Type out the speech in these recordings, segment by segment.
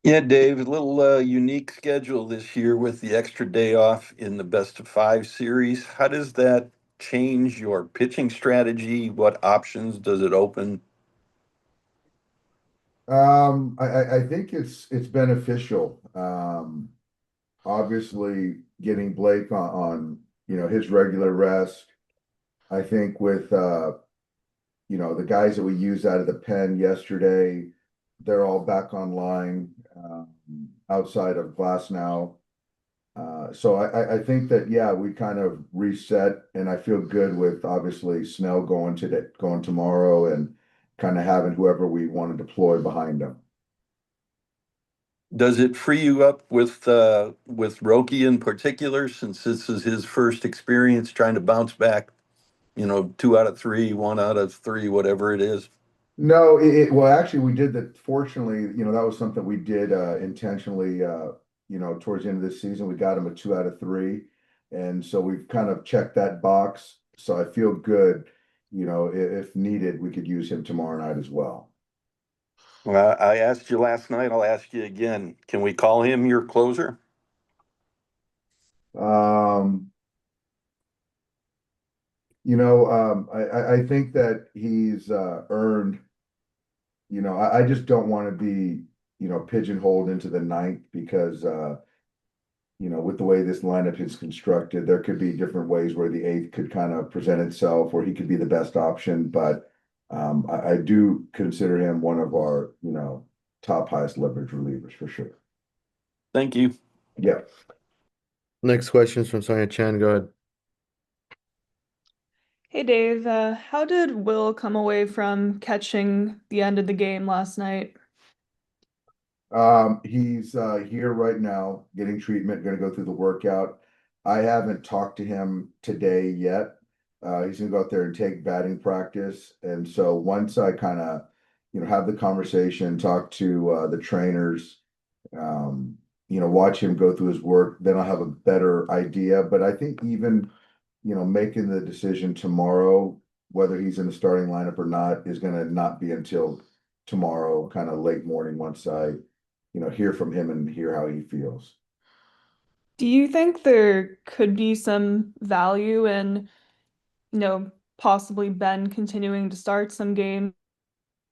Yeah, Dave, a little unique schedule this year with the extra day off in the best of five series. How does that change your pitching strategy? What options does it open? I think it's beneficial. Obviously getting Blake on his regular rest. I think with the guys that we used out of the pen yesterday, they're all back online outside of Glass now. So I think that yeah, we kind of reset, and I feel good with obviously Snell going tomorrow, and kind of having whoever we want to deploy behind them. Does it free you up with Roki in particular, since this is his first experience trying to bounce back, two out of three, one out of three, whatever it is? No, well, actually, we did that. Fortunately, that was something we did intentionally. Towards the end of this season, we got him a 2 out of 3, and so we've kind of checked that box. So I feel good. If needed, we could use him tomorrow night as well. Well, I asked you last night, I'll ask you again. Can we call him your closer? Um, I think that he's earned. I just don't want to be pigeonholed into the ninth because with the way this lineup is constructed, there could be different ways where the eighth could kind of present itself, where he could be the best option. But I do consider him one of our, top highest leverage relievers for sure. Thank you. Yeah. Next question is from Sonia Chan. Go ahead. Hey Dave, how did Will come away from catching the end of the game last night? He's here right now getting treatment, going to go through the workout. I haven't talked to him today yet. He's going to go out there and take batting practice. And so once I kind of, have the conversation, talk to the trainers, watch him go through his work, then I'll have a better idea. But I think even, making the decision tomorrow, whether he's in the starting lineup or not, is going to not be until tomorrow, kind of late morning, once I hear from him and hear how he feels. Do you think there could be some value in, possibly Ben continuing to start some games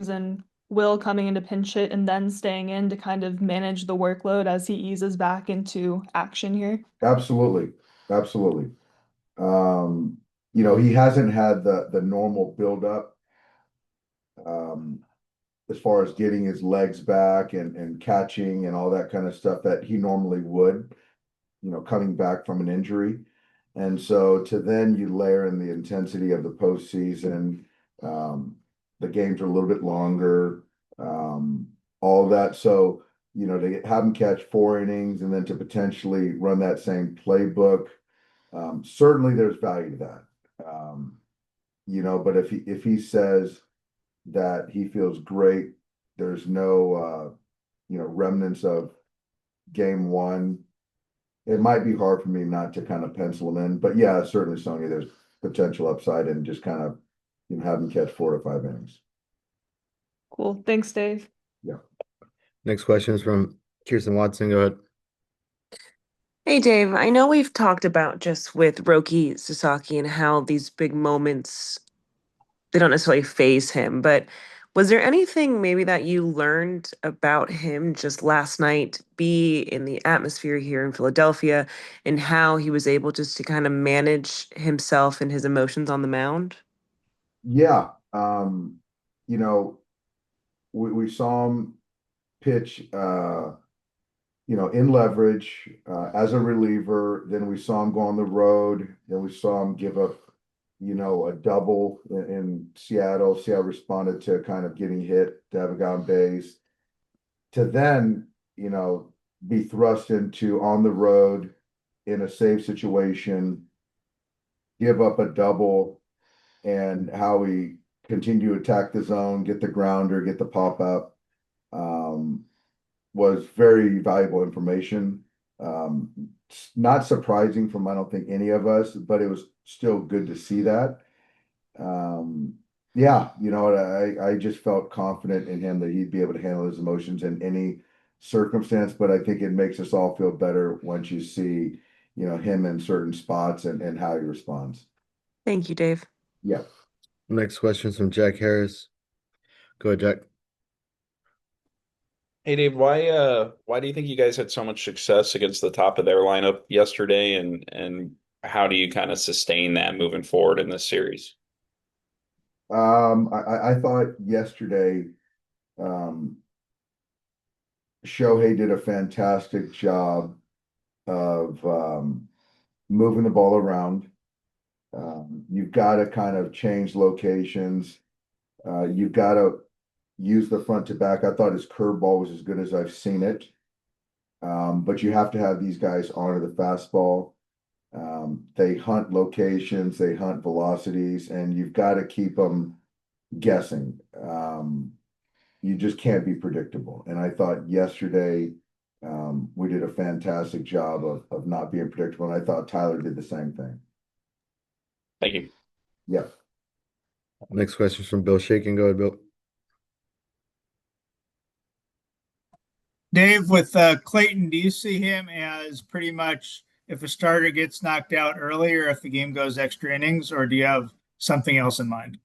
and Will coming in to pinch hit and then staying in to kind of manage the workload as he eases back into action here? Absolutely. Absolutely. He hasn't had the normal buildup um, as far as getting his legs back and catching and all that kind of stuff that he normally would, coming back from an injury. And so to then you layer in the intensity of the postseason, the games are a little bit longer, all of that. So, to have him catch 4 innings and then to potentially run that same playbook, certainly there's value to that. But if he says that he feels great, there's no remnants of game one, it might be hard for me not to kind of pencil him in. But yeah, certainly, Sonya, there's potential upside and just kind of have him catch 4 to 5 innings. Cool. Thanks, Dave. Yeah. Next question is from Kirsten Watson. Go ahead. Hey Dave, I know we've talked about just with Roki Sasaki and how these big moments, they don't necessarily phase him, but was there anything maybe that you learned about him just last night, be in the atmosphere here in Philadelphia, and how he was able just to kind of manage himself and his emotions on the mound? Yeah. You know, we saw him pitch in leverage as a reliever. Then we saw him go on the road. Then we saw him give up, a double in Seattle. Seattle responded to kind of getting hit to have a guy on base. To then, be thrust into on the road in a safe situation, give up a double, and how he continued to attack the zone, get the grounder, get the pop up. Was very valuable information. Not surprising from I don't think any of us, but it was still good to see that. Yeah, I just felt confident in him that he'd be able to handle his emotions in any circumstance, but I think it makes us all feel better once you see, him in certain spots and how he responds. Thank you, Dave. Yeah. Next question is from Jack Harris. Go ahead, Jack. Hey Dave, why do you think you guys had so much success against the top of their lineup yesterday, and how do you kind of sustain that moving forward in this series? I thought yesterday, Shohei did a fantastic job of moving the ball around. You've got to kind of change locations. You've got to use the front to back. I thought his curveball was as good as I've seen it. But you have to have these guys honor the fastball. They hunt locations, they hunt velocities, and you've got to keep them guessing. You just can't be predictable. And I thought yesterday we did a fantastic job of not being predictable. And I thought Tyler did the same thing. Thank you. Yeah. Next question is from Bill Shaken. Go ahead, Bill. Dave, with Clayton, do you see him as pretty much if a starter gets knocked out early or if the game goes extra innings, or do you have something else in mind?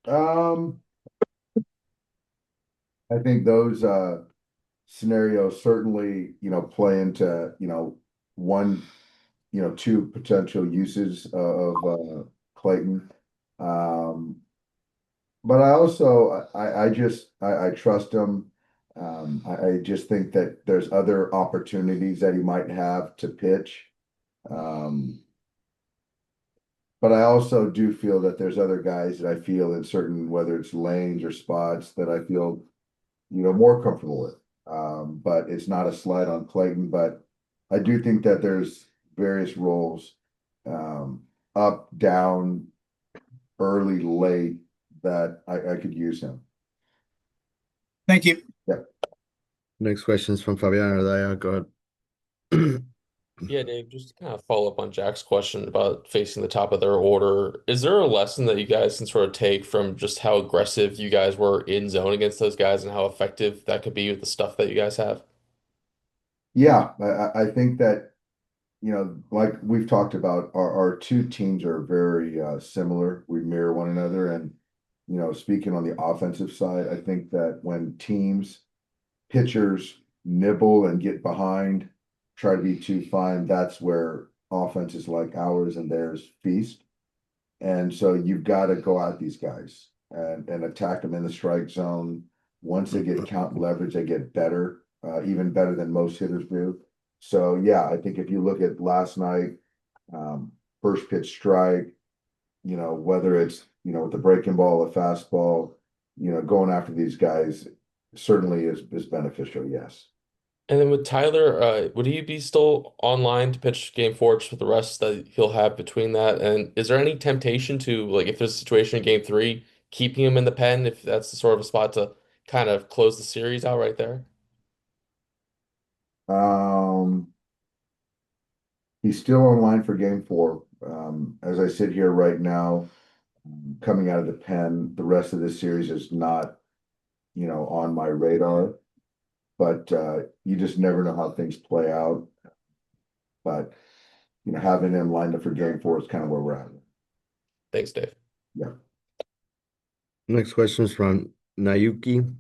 I think those scenarios certainly, play into, one, two potential uses of Clayton. But I also I trust him. I just think that there's other opportunities that he might have to pitch. But I also do feel that there's other guys that I feel in certain, whether it's lanes or spots, that I feel, more comfortable with. But it's not a slide on Clayton, but I do think that there's various roles, up, down, early, late, that I could use him. Thank you. Next question is from Fabian Ardaya. Go ahead. Yeah, Dave, just to kind of follow up on Jack's question about facing the top of their order, is there a lesson that you guys can sort of take from just how aggressive you guys were in zone against those guys and how effective that could be with the stuff that you guys have? Yeah, I think that, like we've talked about, our two teams are very similar. We mirror one another. And, speaking on the offensive side, I think that when pitchers nibble and get behind, try to be too fine, that's where offenses like ours and theirs feast. And so you've got to go at these guys and attack them in the strike zone. Once they get count and leverage, they get better, even better than most hitters do. So yeah, I think if you look at last night, first pitch strike, whether it's, with the breaking ball, a fastball, going after these guys certainly is beneficial, yes. And then with Tyler, would he be still online to pitch game four just with the rest that he'll have between that? And is there any temptation to, like, if there's a situation in game three, keeping him in the pen if that's the sort of a spot to kind of close the series out right there? He's still online for game four. As I sit here right now, coming out of the pen, the rest of this series is not, on my radar. But you just never know how things play out. But having him lined up for game four is kind of where we're at. Thanks, Dave. Yeah. Next question is from Nayuki.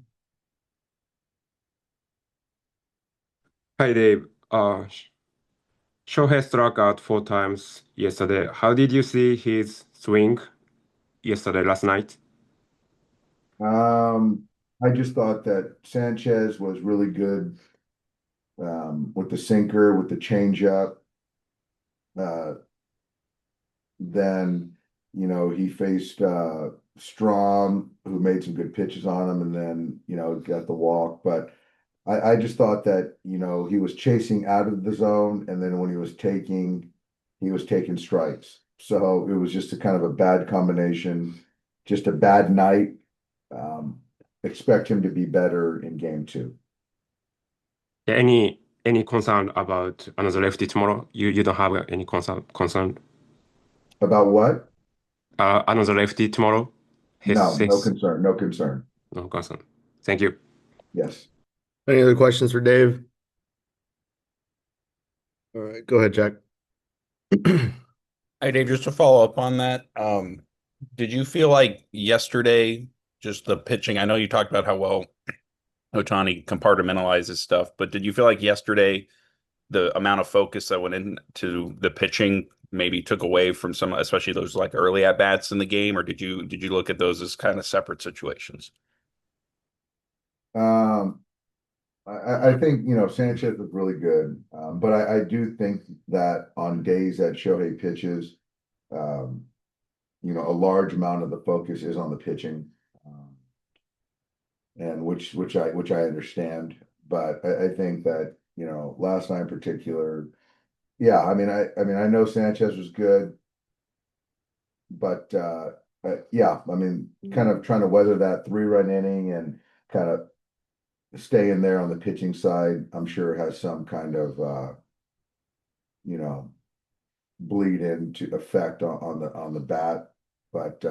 Hi, Dave. Shohei struck out 4 times yesterday. How did you see his swing last night? I just thought that Sanchez was really good with the sinker, with the changeup. Then, he faced Strom, who made some good pitches on him, and then, got the walk. But I just thought that, he was chasing out of the zone, and then when he was taking strikes. So it was just a kind of a bad combination, just a bad night. Expect him to be better in game two. Any concern about another lefty tomorrow? You don't have any concern About what? another lefty tomorrow? No concern. No concern. Thank you. Yes. Any other questions for Dave? All right, go ahead, Jack. Hey, Dave, just to follow up on that, did you feel like yesterday, just the pitching? I know you talked about how well Ohtani compartmentalizes stuff, but did you feel like yesterday the amount of focus that went into the pitching maybe took away from some, especially those like early at bats in the game, or did you look at those as kind of separate situations? I think, Sanchez was really good. But I do think that on days that Shohei pitches, a large amount of the focus is on the pitching. And which I understand, but I think that, last night in particular, yeah, I mean, I know Sanchez was good, but yeah, I mean, kind of trying to weather that 3-run inning and kind of stay in there on the pitching side, I'm sure has some kind of bleed into effect on the bat. But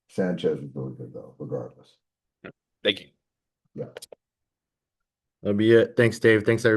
Sanchez was really good though, regardless. Thank you. Yeah. That'll be it. Thanks, Dave. Thanks, everybody.